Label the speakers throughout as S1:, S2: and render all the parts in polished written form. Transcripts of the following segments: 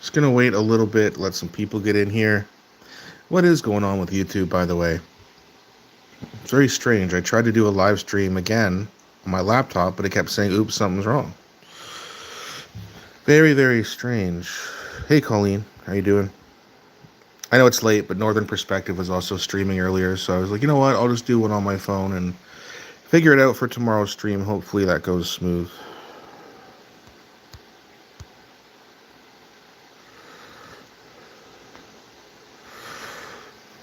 S1: Just gonna wait a little bit, let some people get in here. What is going on with YouTube, by the way? It's very strange. I tried to do a live stream again on my laptop, but it kept saying, oops, something's wrong. Very, very strange. Hey, Colleen. How you doing? I know it's late, but Northern Perspective was also streaming earlier, so I was like, you know what? I'll just do one on my phone and figure it out for tomorrow's stream. Hopefully that goes smooth.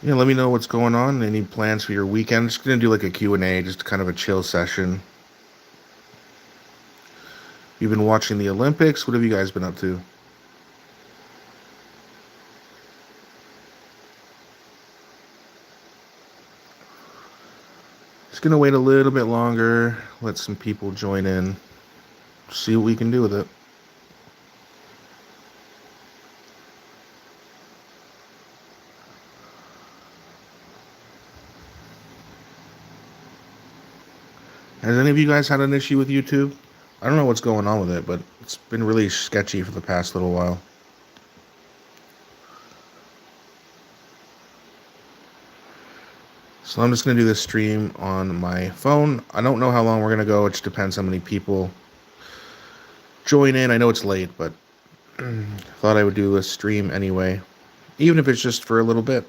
S1: Yeah, let me know what's going on. Any plans for your weekend? Just gonna do like a Q&A, just kind of a chill session. You've been watching the Olympics. What have you guys been up to? Just gonna wait a little bit longer, let some people join in, see what we can do with it. Has any of you guys had an issue with YouTube? I don't know what's going on with it, but it's been really sketchy for the past little while. So I'm just going to do this stream on my phone. I don't know how long we're going to go. It just depends how many people join in. I know it's late, but thought I would do a stream anyway, even if it's just for a little bit.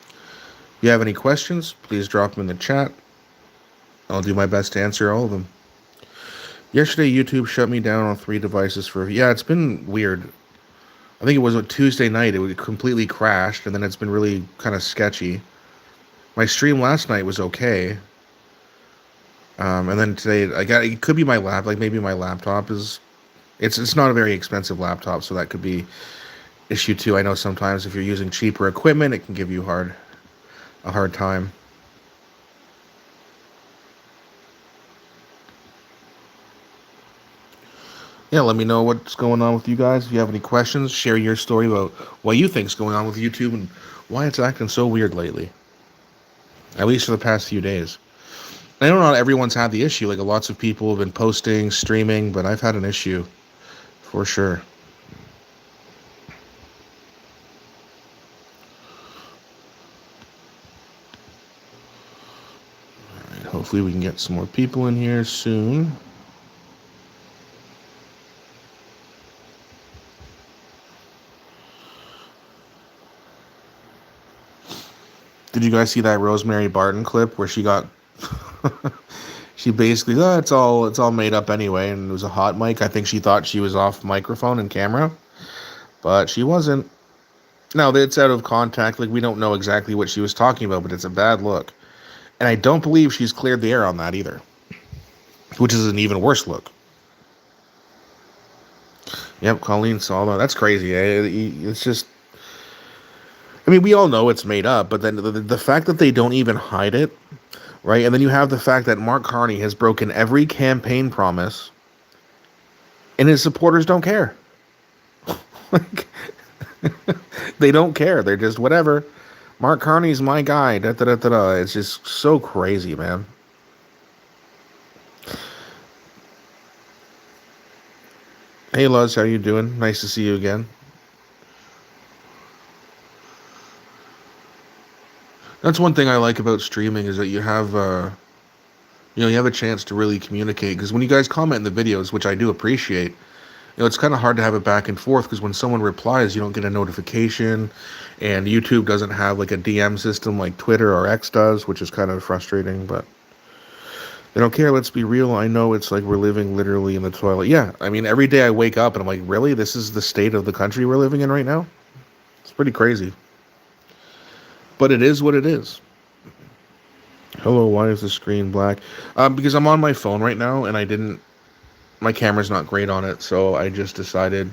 S1: If you have any questions, please drop them in the chat. I'll do my best to answer all of them. Yesterday, YouTube shut me down on 3 devices for... Yeah, it's been weird. I think it was a Tuesday night. It completely crashed, and then it's been really kind of sketchy. My stream last night was okay. And then today, it could be my lap. Like, maybe my laptop is... It's not a very expensive laptop, so that could be issue too. I know sometimes if you're using cheaper equipment, it can give you a hard time. Yeah, let me know what's going on with you guys. If you have any questions, share your story about what you think's going on with YouTube and why it's acting so weird lately. At least for the past few days. I know not everyone's had the issue. Like, lots of people have been posting, streaming, but I've had an issue for sure. All right, hopefully we can get some more people in here soon. Did you guys see that Rosemary Barton clip where she got she basically it's all made up anyway, and it was a hot mic. I think she thought she was off microphone and camera, but she wasn't. Now it's out of contact, like we don't know exactly what she was talking about, but it's a bad look. And I don't believe she's cleared the air on that either, which is an even worse look. Yep, Colleen saw that. That's crazy. It's just, I mean, we all know it's made up, but then the fact that they don't even hide it, right? And then you have the fact that Mark Carney has broken every campaign promise, and his supporters don't care. Like, they don't care. They're just whatever. Mark Carney's my guy. Da, da, da, da, da. It's just so crazy, man. Hey, Luz, how you doing? Nice to see you again. That's one thing I like about streaming is that you have, you have a chance to really communicate. Because when you guys comment in the videos, which I do appreciate, it's kind of hard to have it back and forth because when someone replies, you don't get a notification, and YouTube doesn't have like a DM system like Twitter or X does, which is kind of frustrating, but they don't care. Let's be real. I know it's like we're living literally in the toilet. Yeah, I mean, every day I wake up and I'm like, really? This is the state of the country we're living in right now? It's pretty crazy. But it is what it is. Hello, why is the screen black? Because I'm on my phone right now, and my camera's not great on it, so I just decided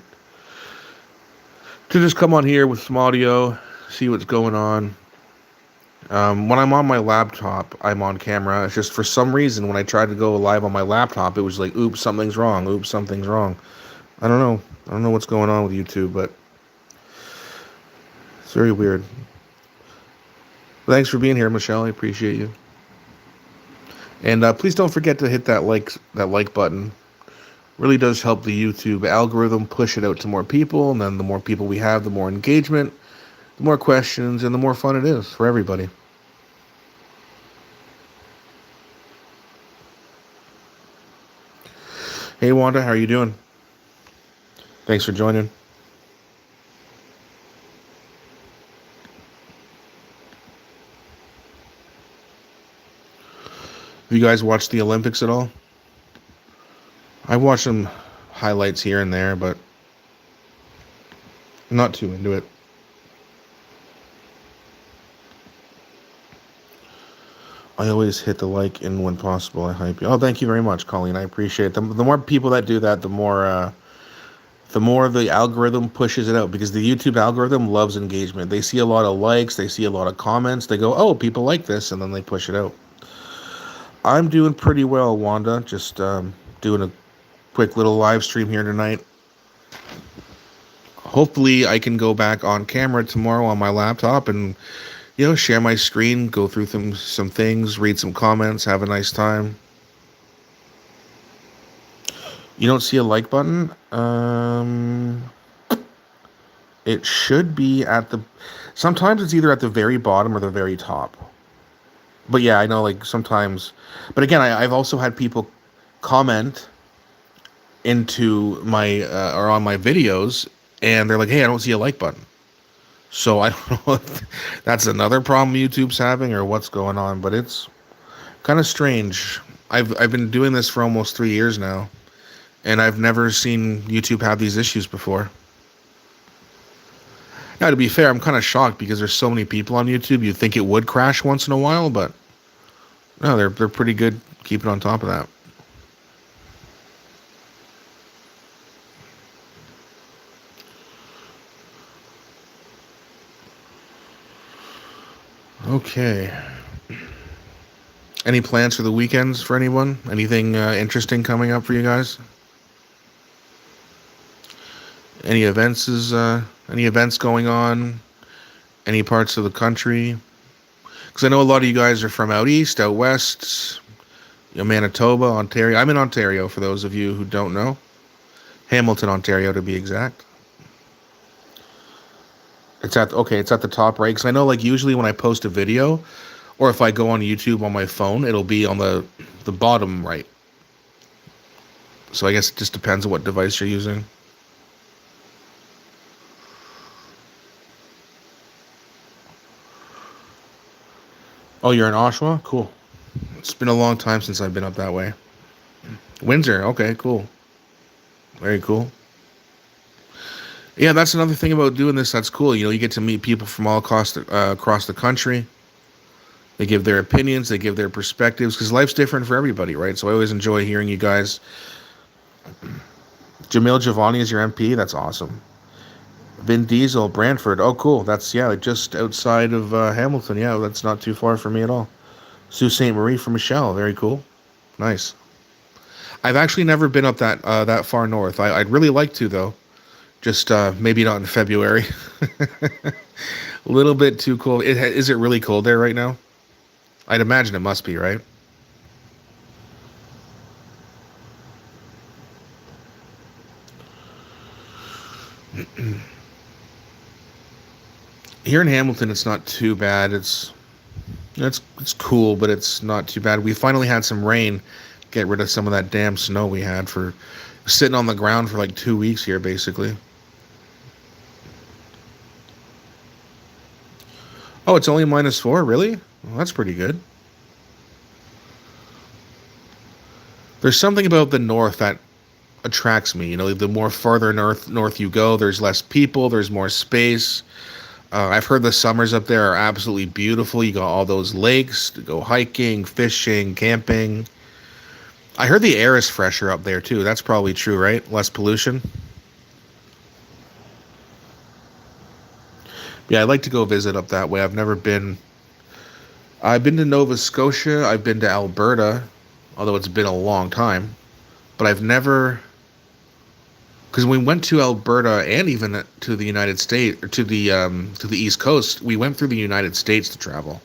S1: to just come on here with some audio, see what's going on. When I'm on my laptop, I'm on camera. It's just for some reason, when I tried to go live on my laptop, it was like, oops, something's wrong. Oops, something's wrong. I don't know. I don't know what's going on with YouTube, but it's very weird. Thanks for being here, Michelle. I appreciate you. And please don't forget to hit that like button. Really does help the YouTube algorithm push it out to more people, and then the more people we have, the more engagement, the more questions, and the more fun it is for everybody. Hey Wanda, how are you doing? Thanks for joining. Have you guys watched the Olympics at all? I watch some highlights here and there, but I'm not too into it. I always hit the like and when possible I hype you. Oh, thank you very much, Colleen. I appreciate it. The more people that do that, the more the algorithm pushes it out, because the YouTube algorithm loves engagement. They see a lot of likes, they see a lot of comments, they go, oh, people like this, and then they push it out. I'm doing pretty well, Wanda. Just doing a quick little live stream here tonight. Hopefully I can go back on camera tomorrow on my laptop and, share my screen, go through some things, read some comments, have a nice time. You don't see a like button? It should be sometimes it's either at the very bottom or the very top. But yeah, I know, like, sometimes, but again, I've also had people comment into my, or on my videos, and they're like, hey, I don't see a like button. So I don't know if that's another problem YouTube's having or what's going on, but it's kind of strange. I've been doing this for almost 3 years now, and I've never seen YouTube have these issues before. Now, to be fair, I'm kind of shocked because there's so many people on YouTube. You'd think it would crash once in a while, but no, they're pretty good keeping on top of that. Okay. Any plans for the weekends for anyone? Anything interesting coming up for you guys? Any events going on? Any parts of the country? Because I know a lot of you guys are from out east, out west, Manitoba, Ontario. I'm in Ontario, for those of you who don't know. Hamilton, Ontario, to be exact. It's at the top right, because I know, like, usually when I post a video, or if I go on YouTube on my phone, it'll be on the bottom right. So I guess it just depends on what device you're using. Oh, you're in Oshawa? Cool. It's been a long time since I've been up that way. Windsor, okay, cool. Very cool. Yeah, that's another thing about doing this that's cool. You get to meet people from all across the country. They give their opinions, they give their perspectives, because life's different for everybody, right? So I always enjoy hearing you guys. Jamil Giovanni is your MP? That's awesome. Vin Diesel, Brantford. Oh, cool. That's, like just outside of Hamilton. Yeah, that's not too far from me at all. Sault Ste. Marie for Michelle. Very cool. Nice. I've actually never been up that far north. I'd really like to, though. Just maybe not in February. A little bit too cold. Is it really cold there right now? I'd imagine it must be, right? Here in Hamilton, it's not too bad. It's cool, but it's not too bad. We finally had some rain, get rid of some of that damn snow we had for sitting on the ground for like 2 weeks here, basically. Oh, it's only -4, really? Well, that's pretty good. There's something about the north that attracts me. The more farther north you go, there's less people, there's more space. I've heard the summers up there are absolutely beautiful. You got all those lakes to go hiking, fishing, camping. I heard the air is fresher up there too. That's probably true, right? Less pollution. Yeah, I'd like to go visit up that way. I've never been. I've been to Nova Scotia. I've been to Alberta, although it's been a long time. But I've never. Because we went to Alberta and even to the United States, or to the East Coast, we went through the United States to travel.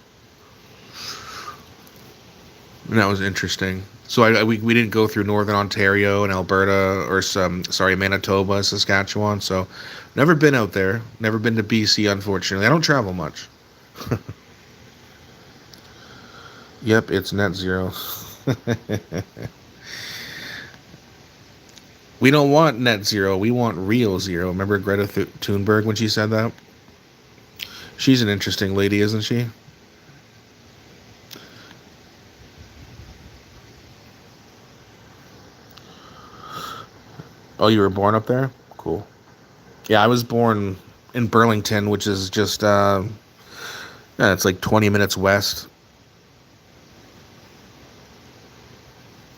S1: And that was interesting. So we didn't go through Northern Ontario and Alberta or Manitoba, Saskatchewan. So never been out there. Never been to BC, unfortunately. I don't travel much. Yep, it's net zero. We don't want net zero. We want real zero. Remember Greta Thunberg when she said that? She's an interesting lady, isn't she? Oh, you were born up there? Cool. Yeah, I was born in Burlington, which is just, yeah, it's like 20 minutes west.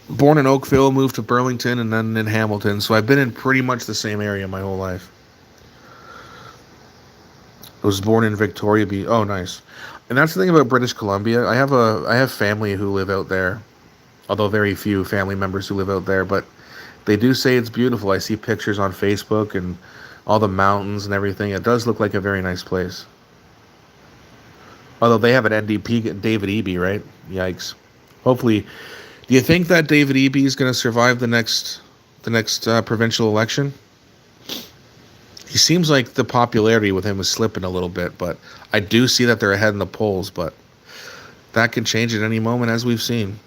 S1: Born in Oakville, moved to Burlington, and then in Hamilton. So I've been in pretty much the same area my whole life. I was born in Victoria Beach. Oh, nice. And that's the thing about British Columbia. I have family who live out there, although very few family members who live out there. But they do say it's beautiful. I see pictures on Facebook and all the mountains and everything. It does look like a very nice place. Although they have an NDP, David Eby, right? Yikes. Hopefully, do you think that David Eby is going to survive the next provincial election? He seems like the popularity with him is slipping a little bit, but I do see that they're ahead in the polls, but that can change at any moment, as we've seen.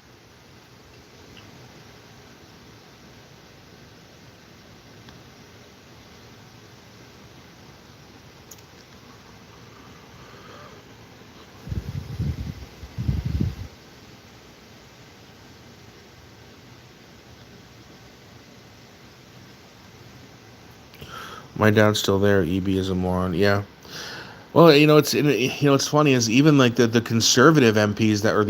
S1: My dad's still there. EB is a moron. Yeah. Well, it's funny is even like the conservative MPs that are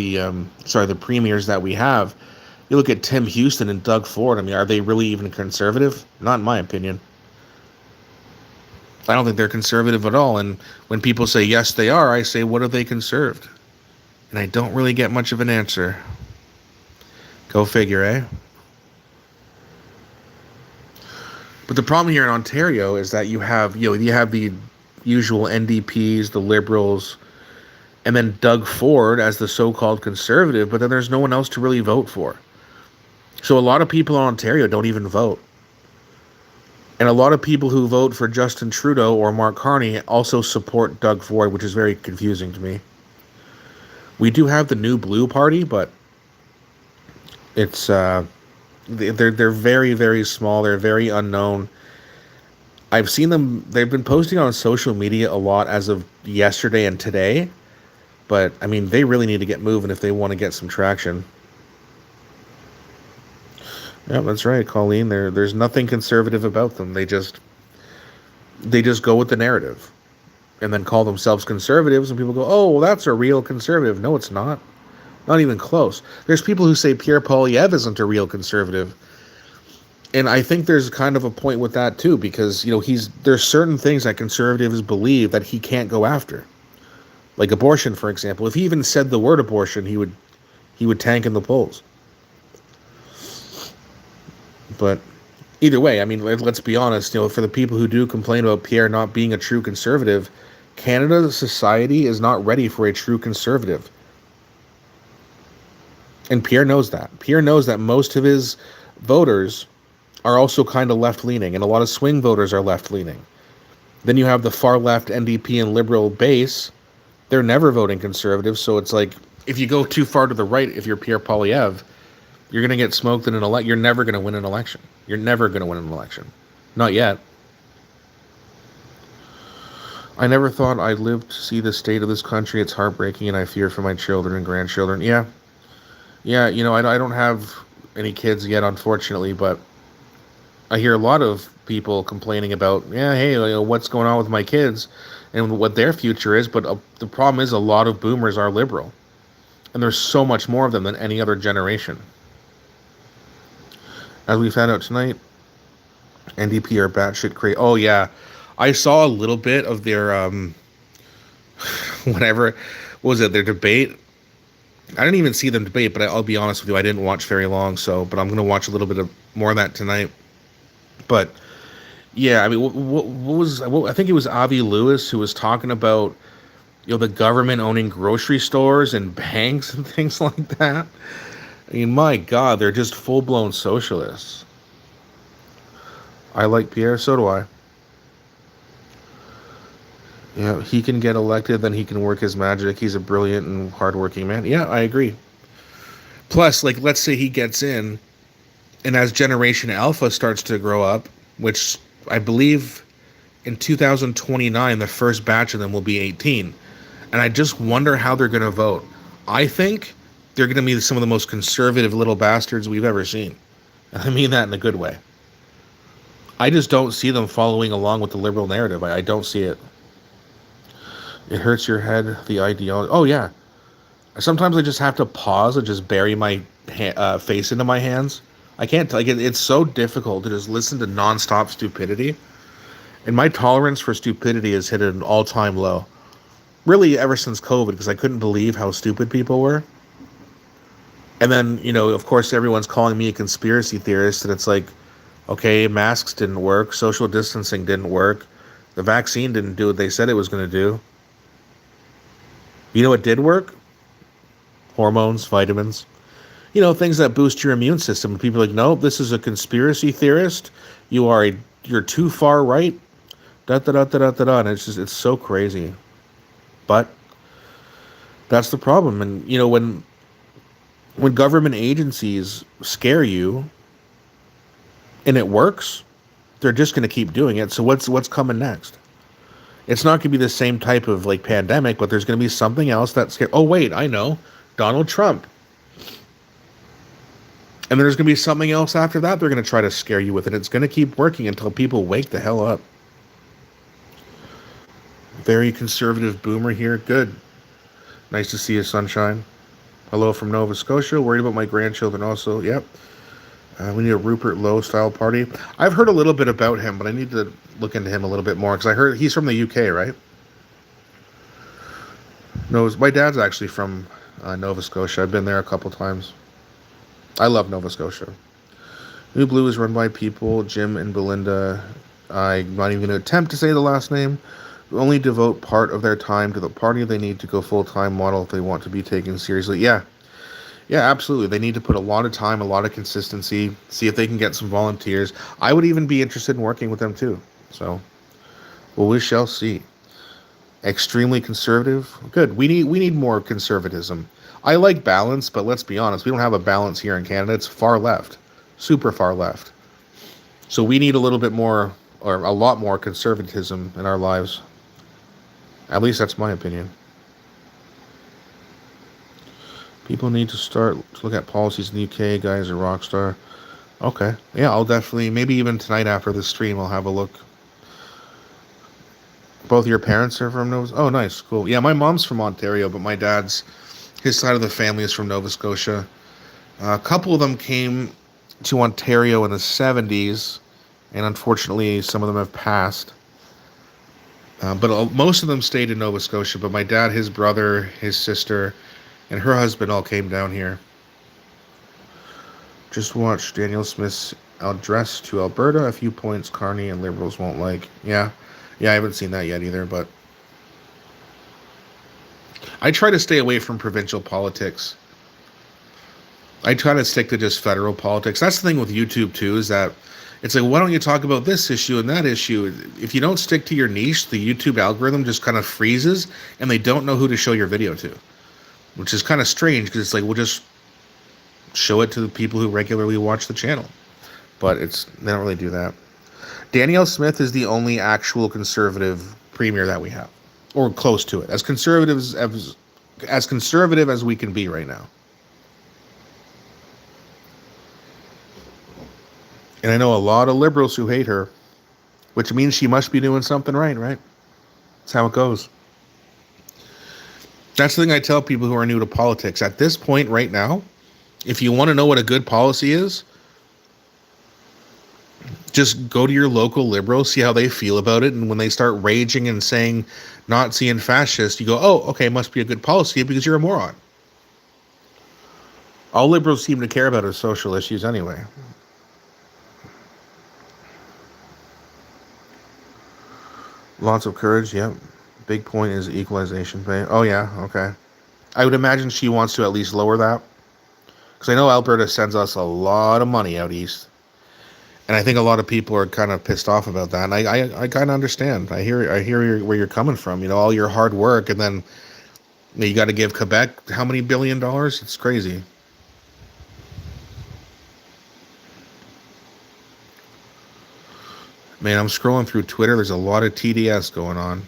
S1: the premiers that we have. You look at Tim Houston and Doug Ford. I mean, are they really even conservative? Not in my opinion. I don't think they're conservative at all. And when people say yes, they are, I say, what have they conserved? And I don't really get much of an answer. Go figure, eh? But the problem here in Ontario is that you have the usual NDPs, the Liberals, and then Doug Ford as the so-called conservative, but then there's no one else to really vote for. So a lot of people in Ontario don't even vote. And a lot of people who vote for Justin Trudeau or Mark Carney also support Doug Ford, which is very confusing to me. We do have the New Blue Party, but it's they're very, very small. They're very unknown. I've seen them. They've been posting on social media a lot as of yesterday and today. But, I mean, they really need to get moving if they want to get some traction. Yeah, that's right, Colleen. There's nothing conservative about them. They just go with the narrative and then call themselves conservatives, and people go, oh, well, that's a real conservative. No, it's not. Not even close. There's people who say Pierre Poilievre isn't a real conservative. And I think there's kind of a point with that too, because, there's certain things that conservatives believe that he can't go after. Like abortion, for example. If he even said the word abortion, he would tank in the polls. But either way, I mean, let's be honest, for the people who do complain about Pierre not being a true conservative, Canada's society is not ready for a true conservative. And Pierre knows that. Pierre knows that most of his voters are also kind of left-leaning, and a lot of swing voters are left-leaning. Then you have the far-left NDP and Liberal base. They're never voting conservative, so it's like, if you go too far to the right, if you're Pierre Poilievre, you're going to get smoked in an election. You're never going to win an election. You're never going to win an election. Not yet. I never thought I'd live to see the state of this country. It's heartbreaking, and I fear for my children and grandchildren. Yeah, I don't have any kids yet, unfortunately, but I hear a lot of people complaining about, hey, what's going on with my kids and what their future is. But the problem is a lot of boomers are liberal, and there's so much more of them than any other generation. As we found out tonight, NDP are batshit crazy. Oh, yeah. I saw a little bit of their, what was it, their debate. I didn't even see them debate, but I'll be honest with you, I didn't watch very long, but I'm going to watch a little bit more of that tonight. But, yeah, I mean, I think it was Avi Lewis who was talking about, the government owning grocery stores and banks and things like that. I mean, my God, they're just full-blown socialists. I like Pierre, so do I. Yeah, he can get elected, then he can work his magic. He's a brilliant and hardworking man. Yeah, I agree. Plus, like, let's say he gets in, and as Generation Alpha starts to grow up, which I believe in 2029, the first batch of them will be 18. And I just wonder how they're going to vote. I think they're going to be some of the most conservative little bastards we've ever seen. And I mean that in a good way. I just don't see them following along with the liberal narrative. I don't see it. It hurts your head, the ideology. Oh, yeah. Sometimes I just have to pause and just bury my face into my hands. I can't, like, it's so difficult to just listen to nonstop stupidity. And my tolerance for stupidity has hit an all-time low. Really, ever since COVID, because I couldn't believe how stupid people were. And then, of course, everyone's calling me a conspiracy theorist, and it's like, okay, masks didn't work, social distancing didn't work, the vaccine didn't do what they said it was going to do. You know what did work? Hormones, vitamins, things that boost your immune system. And people are like, no, this is a conspiracy theorist. You're too far right. Da da da da da da. And it's so crazy. But that's the problem. And when government agencies scare you and it works, they're just going to keep doing it. So what's coming next? It's not going to be the same type of like pandemic, but there's going to be something else that's scary. Oh wait, I know. Donald Trump. And there's going to be something else after that they're going to try to scare you with. And it's going to keep working until people wake the hell up. Very conservative boomer here. Good. Nice to see you, sunshine. Hello from Nova Scotia. Worried about my grandchildren also. Yep. We need a Rupert Lowe style party. I've heard a little bit about him, but I need to look into him a little bit more because I heard he's from the UK, right? No, my dad's actually from Nova Scotia. I've been there a couple times. I love Nova Scotia. New Blue is run by people, Jim and Belinda. I'm not even going to attempt to say the last name. Who only devote part of their time to the party. They need to go full-time model if they want to be taken seriously. Yeah, absolutely. They need to put a lot of time, a lot of consistency, see if they can get some volunteers. I would even be interested in working with them too. So, well, we shall see. Extremely conservative. Good. We need more conservatism. I like balance, but let's be honest, we don't have a balance here in Canada. It's far left, super far left. So we need a little bit more, or a lot more conservatism in our lives. At least that's my opinion. People need to start to look at policies in the UK. Guys are rock star. Okay. Yeah, I'll definitely, maybe even tonight after the stream, I'll have a look. Both your parents are from Nova? Oh, nice. Cool. Yeah, my mom's from Ontario, but my his side of the family is from Nova Scotia. A couple of them came to Ontario in the 70s, and unfortunately, some of them have passed. But most of them stayed in Nova Scotia, but my dad, his brother, his sister, and her husband all came down here. Just watch Daniel Smith's address to Alberta. A few points Carney and Liberals won't like. Yeah, I haven't seen that yet either, but I try to stay away from provincial politics. I try to stick to just federal politics. That's the thing with YouTube too, is that it's like, why don't you talk about this issue and that issue? If you don't stick to your niche, the YouTube algorithm just kind of freezes and they don't know who to show your video to, which is kind of strange because it's like, we'll just show it to the people who regularly watch the channel. But they don't really do that. Danielle Smith is the only actual conservative premier that we have, or close to it, as conservative as we can be right now. And I know a lot of liberals who hate her, which means she must be doing something right? That's how it goes. That's the thing I tell people who are new to politics. At this point right now, if you want to know what a good policy is, just go to your local liberal, see how they feel about it, and when they start raging and saying Nazi and fascist, you go, oh, okay, must be a good policy because you're a moron. All liberals seem to care about is social issues anyway. Lots of courage, yep. Big point is equalization pay. Oh, yeah, okay. I would imagine she wants to at least lower that. Because I know Alberta sends us a lot of money out east. And I think a lot of people are kind of pissed off about that. And I kind of understand. I hear where you're coming from. All your hard work, and then you got to give Quebec how many $1 billion? It's crazy. Man, I'm scrolling through Twitter. There's a lot of TDS going on.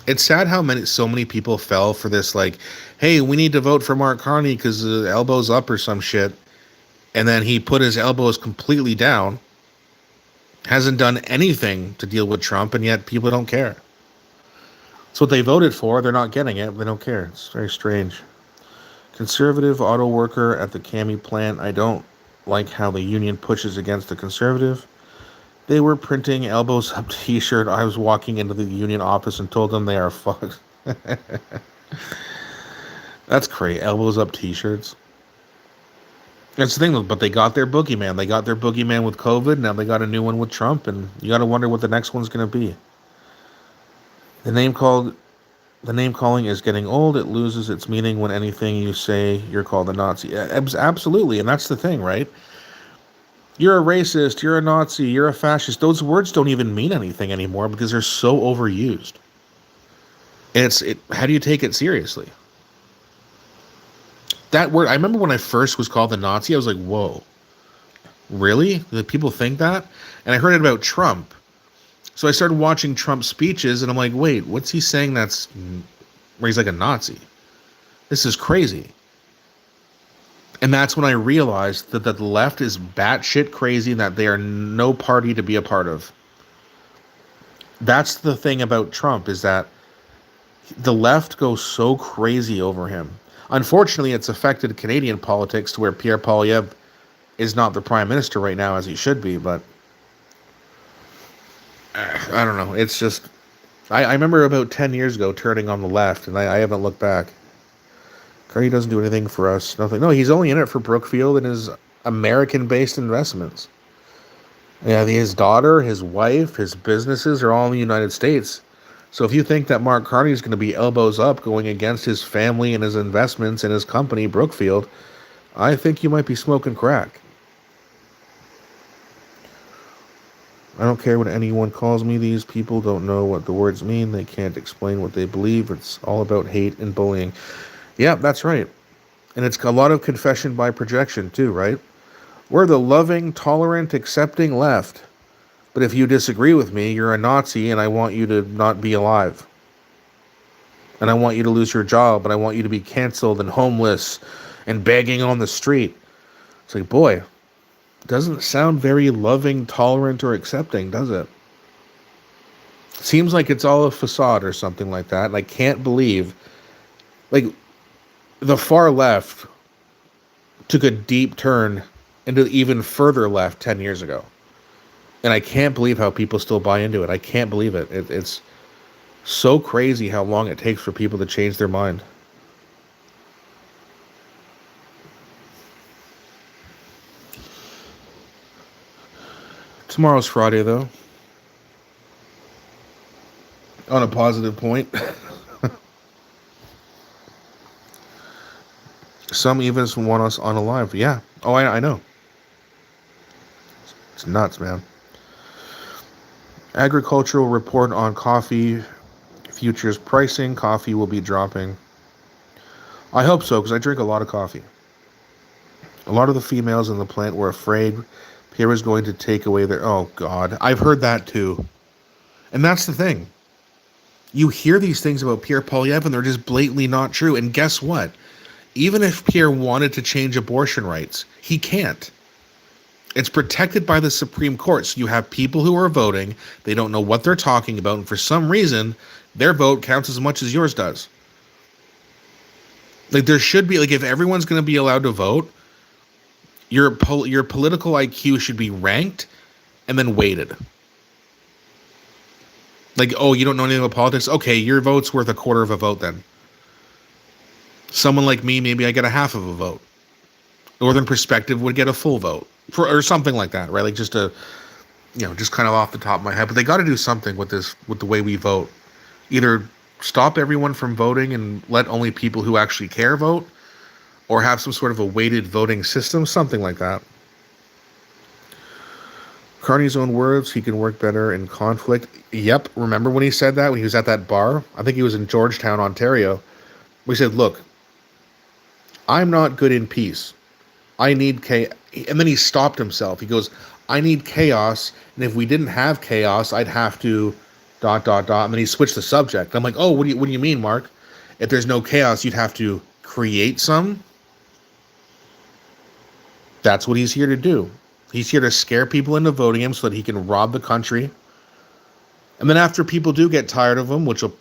S1: It's sad how so many people fell for this, like, hey, we need to vote for Mark Carney because elbows up or some shit. And then he put his elbows completely down, hasn't done anything to deal with Trump, and yet people don't care. It's what they voted for. They're not getting it. They don't care. It's very strange. Conservative auto worker at the Cami plant. I don't like how the union pushes against the conservative. They were printing elbows up t-shirt. I was walking into the union office and told them they are fucked. That's crazy. Elbows up t-shirts. That's the thing, but they got their boogeyman. They got their boogeyman with COVID. Now they got a new one with Trump, and you got to wonder what the next one's going to be. The name calling is getting old. It loses its meaning when anything you say, you're called a Nazi. Absolutely, and that's the thing, right? You're a racist, you're a Nazi, you're a fascist. Those words don't even mean anything anymore because they're so overused. And how do you take it seriously? That word, I remember when I first was called a Nazi, I was like, whoa, really? Do people think that? And I heard it about Trump. So I started watching Trump's speeches, and I'm like, wait, what's he saying where he's like a Nazi? This is crazy. And that's when I realized that the left is batshit crazy and that they are no party to be a part of. That's the thing about Trump, is that the left goes so crazy over him. Unfortunately, it's affected Canadian politics to where Pierre Poilievre is not the prime minister right now as he should be, but I don't know. It's just, I remember about 10 years ago turning on the left, and I haven't looked back. Carney doesn't do anything for us. Nothing. No, he's only in it for Brookfield and his American-based investments. Yeah, his daughter, his wife, his businesses are all in the United States. So if you think that Mark Carney is going to be elbows up going against his family and his investments and his company, Brookfield, I think you might be smoking crack. I don't care what anyone calls me. These people don't know what the words mean. They can't explain what they believe. It's all about hate and bullying. Yeah, that's right. And it's a lot of confession by projection too, right? We're the loving, tolerant, accepting left. But if you disagree with me, you're a Nazi, and I want you to not be alive. And I want you to lose your job, and I want you to be canceled and homeless and begging on the street. It's like, boy, doesn't sound very loving, tolerant, or accepting, does it? Seems like it's all a facade or something like that. And I can't believe, like, the far left took a deep turn into even further left 10 years ago. And I can't believe how people still buy into it. I can't believe it. It's so crazy how long it takes for people to change their mind. Tomorrow's Friday, though. On a positive point. Some even want us unalive. Yeah. Oh, I know. It's nuts, man. Agricultural report on coffee futures pricing. Coffee will be dropping. I hope so, because I drink a lot of coffee. A lot of the females in the plant were afraid Pierre was going to take away their... Oh, God. I've heard that, too. And that's the thing. You hear these things about Pierre Poilievre, and they're just blatantly not true. And guess what? Even if Pierre wanted to change abortion rights, he can't. It's protected by the Supreme Court. So you have people who are voting. They don't know what they're talking about. And for some reason, their vote counts as much as yours does. Like, there should be, like, if everyone's going to be allowed to vote, your political IQ should be ranked and then weighted. Like, oh, you don't know anything about politics? Okay, your vote's worth a quarter of a vote then. Someone like me, maybe I get a half of a vote. Northern Perspective would get a full vote. Or something like that, right? Like, just just kind of off the top of my head. But they got to do something with this, with the way we vote. Either stop everyone from voting and let only people who actually care vote, or have some sort of a weighted voting system, something like that. Carney's own words, he can work better in conflict. Yep, remember when he said that when he was at that bar? I think he was in Georgetown, Ontario. We said, look, I'm not good in peace. I need chaos. And then he stopped himself. He goes, I need chaos. And if we didn't have chaos, I'd have to ... And then he switched the subject. I'm like, oh, what do you mean, Mark? If there's no chaos, you'd have to create some? That's what he's here to do. He's here to scare people into voting him so that he can rob the country. And then after people do get tired of him, which will,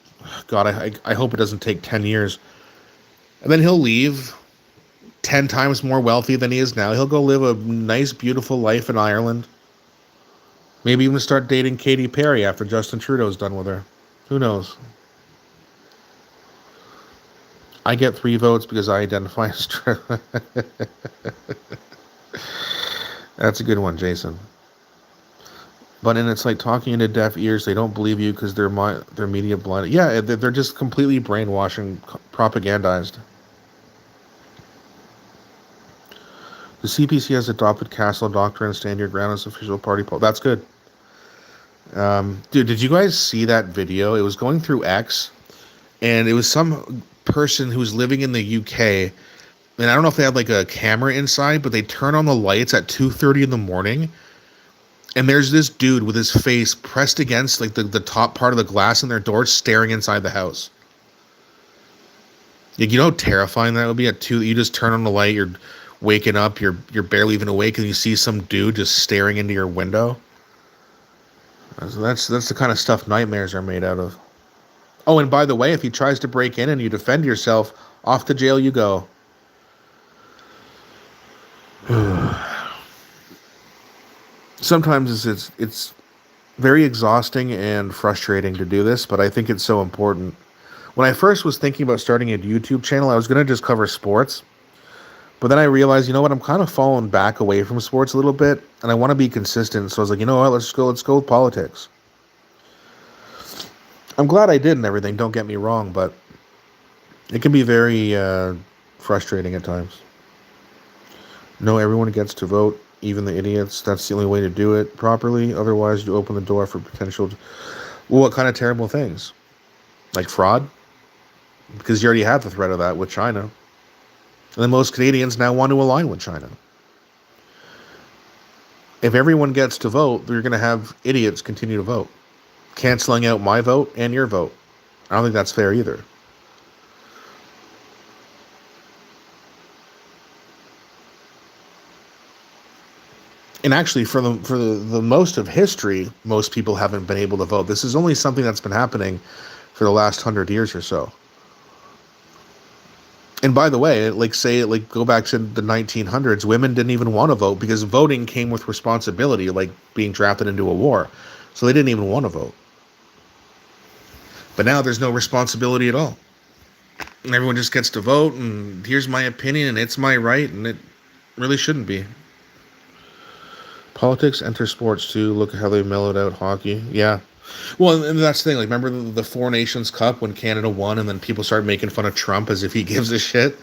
S1: God, I hope it doesn't take 10 years. And then he'll leave 10 times more wealthy than he is now. He'll go live a nice, beautiful life in Ireland. Maybe even start dating Katy Perry after Justin Trudeau's done with her. Who knows? I get 3 votes because I identify as trans. That's a good one, Jason. But then it's like talking into deaf ears. They don't believe you because they're media blinded. Yeah, they're just completely brainwashed and propagandized. The CPC has adopted Castle Doctrine and Stand Your Ground as official party poll. That's good. Dude, did you guys see that video? It was going through X, and it was some person who was living in the UK, and I don't know if they had like a camera inside, but they turn on the lights at 2:30 in the morning, and there's this dude with his face pressed against like the top part of the glass in their door, staring inside the house. Like, you know how terrifying that would be at 2. You just turn on the light, you're waking up, you're barely even awake, and you see some dude just staring into your window. So that's the kind of stuff nightmares are made out of. Oh, and by the way, if he tries to break in and you defend yourself, off to jail you go. Sometimes it's very exhausting and frustrating to do this, but I think it's so important. When I first was thinking about starting a YouTube channel, I was going to just cover sports. But then I realized, you know what, I'm kind of falling back away from sports a little bit, and I want to be consistent. So I was like, you know what, let's go with politics. I'm glad I did and everything, don't get me wrong, but it can be very frustrating at times. No, everyone gets to vote, even the idiots. That's the only way to do it properly. Otherwise, you open the door for potential... Well, what kind of terrible things? Like fraud? Because you already have the threat of that with China. And then most Canadians now want to align with China. If everyone gets to vote, you're going to have idiots continue to vote, canceling out my vote and your vote. I don't think that's fair either. And actually, for the most of history, most people haven't been able to vote. This is only something that's been happening for the last 100 years or so. And by the way, go back to the 1900s, women didn't even want to vote because voting came with responsibility, like being drafted into a war. So they didn't even want to vote. But now there's no responsibility at all. And everyone just gets to vote, and here's my opinion, and it's my right, and it really shouldn't be. Politics enter sports too. Look at how they mellowed out hockey. Yeah. Well, and that's the thing. Like, remember the Four Nations Cup when Canada won, and then people started making fun of Trump as if he gives a shit.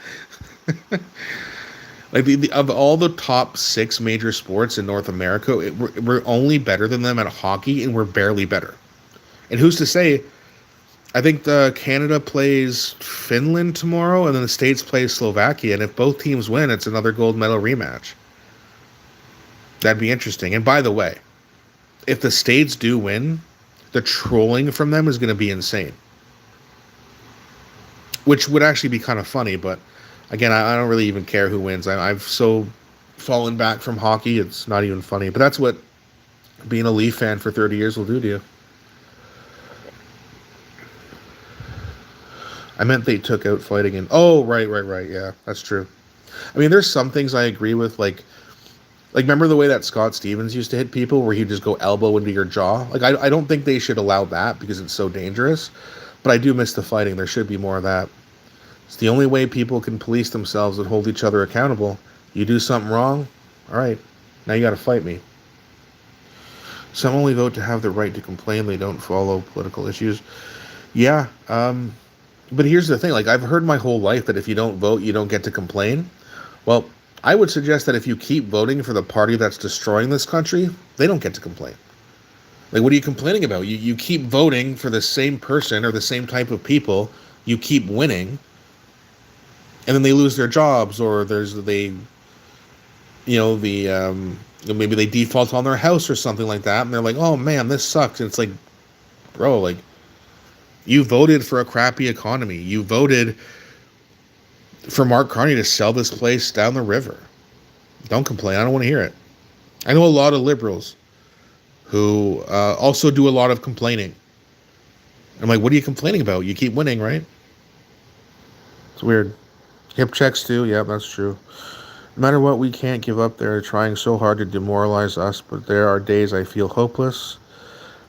S1: Like, of all the top 6 major sports in North America, we're only better than them at hockey, and we're barely better. And who's to say? I think Canada plays Finland tomorrow, and then the States plays Slovakia. And if both teams win, it's another gold medal rematch. That'd be interesting. And by the way, if the States do win, the trolling from them is going to be insane. Which would actually be kind of funny, but again, I don't really even care who wins. I've so fallen back from hockey, it's not even funny. But that's what being a Leaf fan for 30 years will do to you. I meant they took out fighting and... Oh, right, yeah, that's true. I mean, there's some things I agree with, like remember the way that Scott Stevens used to hit people where he'd just go elbow into your jaw? Like, I don't think they should allow that because it's so dangerous. But I do miss the fighting. There should be more of that. It's the only way people can police themselves and hold each other accountable. You do something wrong, all right, now you got to fight me. Some only vote to have the right to complain. They don't follow political issues. Yeah, But here's the thing, like I've heard my whole life that if you don't vote, you don't get to complain. Well, I would suggest that if you keep voting for the party that's destroying this country, they don't get to complain. Like, what are you complaining about? You keep voting for the same person or the same type of people. You keep winning, and then they lose their jobs, or maybe they default on their house or something like that, and they're like, oh man, this sucks. And it's like, bro, like, you voted for a crappy economy. You voted for Mark Carney to sell this place down the river. Don't complain. I don't want to hear it. I know a lot of liberals who also do a lot of complaining. I'm like, what are you complaining about? You keep winning, right? It's weird. Hip checks too. Yeah, that's true. No matter what, we can't give up. They're trying so hard to demoralize us, but there are days I feel hopeless.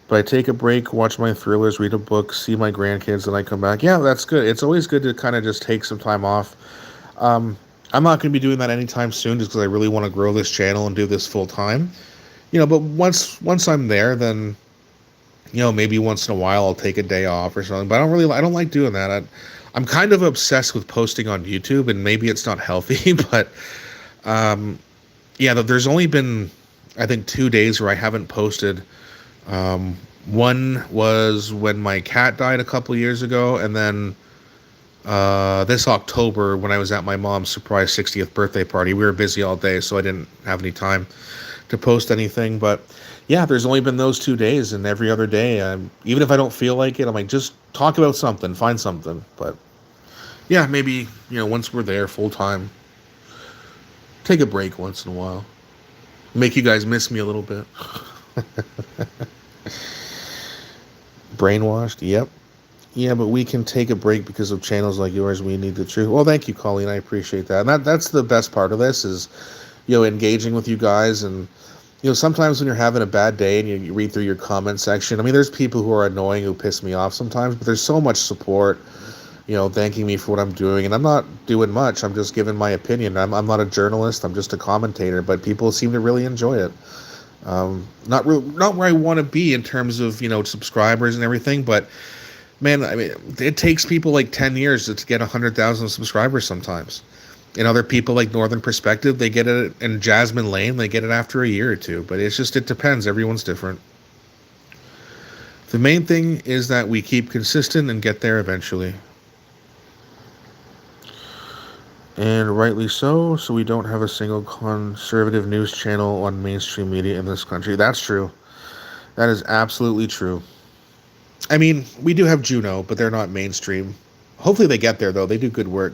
S1: But I take a break, watch my thrillers, read a book, see my grandkids, and I come back. Yeah, that's good. It's always good to kind of just take some time off. I'm not going to be doing that anytime soon just because I really want to grow this channel and do this full time. But once I'm there, then, maybe once in a while I'll take a day off or something. But I don't like doing that. I'm kind of obsessed with posting on YouTube, and maybe it's not healthy, but there's only been, I think, 2 days where I haven't posted. One was when my cat died a couple years ago, and then this October when I was at my mom's surprise 60th birthday party. We were busy all day, so I didn't have any time to post anything. But yeah, there's only been those 2 days, and every other day, even if I don't feel like it, I'm like, just talk about something, find something. But yeah, maybe, once we're there full time, take a break once in a while, make you guys miss me a little bit. Brainwashed, yep. Yeah, but we can take a break because of channels like yours. We need the truth. Well, thank you, Colleen. I appreciate that. And that's the best part of this is, engaging with you guys. And, sometimes when you're having a bad day and you read through your comment section, I mean, there's people who are annoying, who piss me off sometimes, but there's so much support, thanking me for what I'm doing. And I'm not doing much. I'm just giving my opinion. I'm not a journalist. I'm just a commentator, but people seem to really enjoy it. Not where I want to be in terms of, subscribers and everything, but man, I mean, it takes people like 10 years to get 100,000 subscribers sometimes. And other people like Northern Perspective, they get it, and Jasmine Lane, they get it after a year or two, but it depends. Everyone's different. The main thing is that we keep consistent and get there eventually. And rightly so we don't have a single conservative news channel on mainstream media in this country. That's true. That is absolutely true. I mean, we do have Juno, but they're not mainstream. Hopefully they get there, though. They do good work.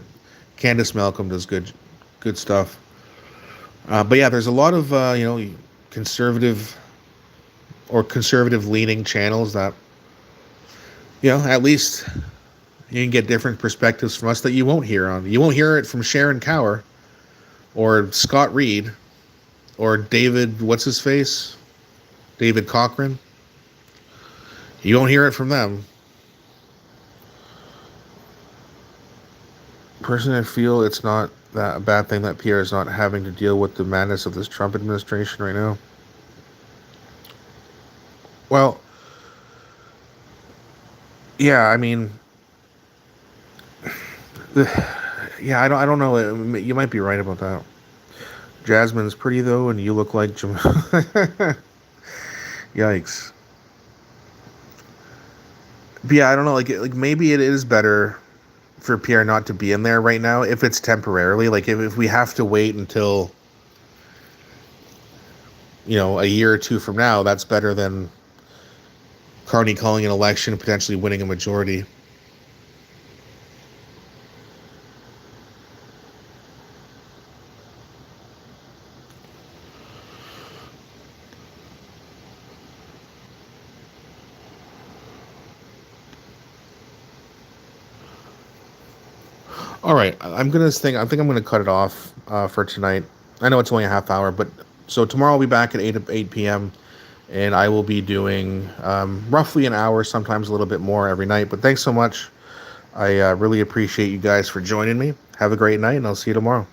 S1: Candace Malcolm does good stuff. But yeah, there's a lot of, conservative or conservative-leaning channels that, at least you can get different perspectives from us that you won't hear on. You won't hear it from Sharon Cower or Scott Reed or David, what's his face? David Cochran. You won't hear it from them. Personally, I feel it's not that a bad thing that Pierre is not having to deal with the madness of this Trump administration right now. Well, yeah, I mean, I don't know. You might be right about that. Jasmine's pretty though, and you look like Yikes. But yeah, I don't know. Like maybe it is better for Pierre not to be in there right now if it's temporarily. Like if we have to wait until a year or two from now, that's better than Carney calling an election and potentially winning a majority. All right, I think I'm gonna cut it off for tonight. I know it's only a half hour, but so tomorrow I'll be back at 8 p.m. and I will be doing roughly an hour, sometimes a little bit more every night. But thanks so much. I really appreciate you guys for joining me. Have a great night, and I'll see you tomorrow.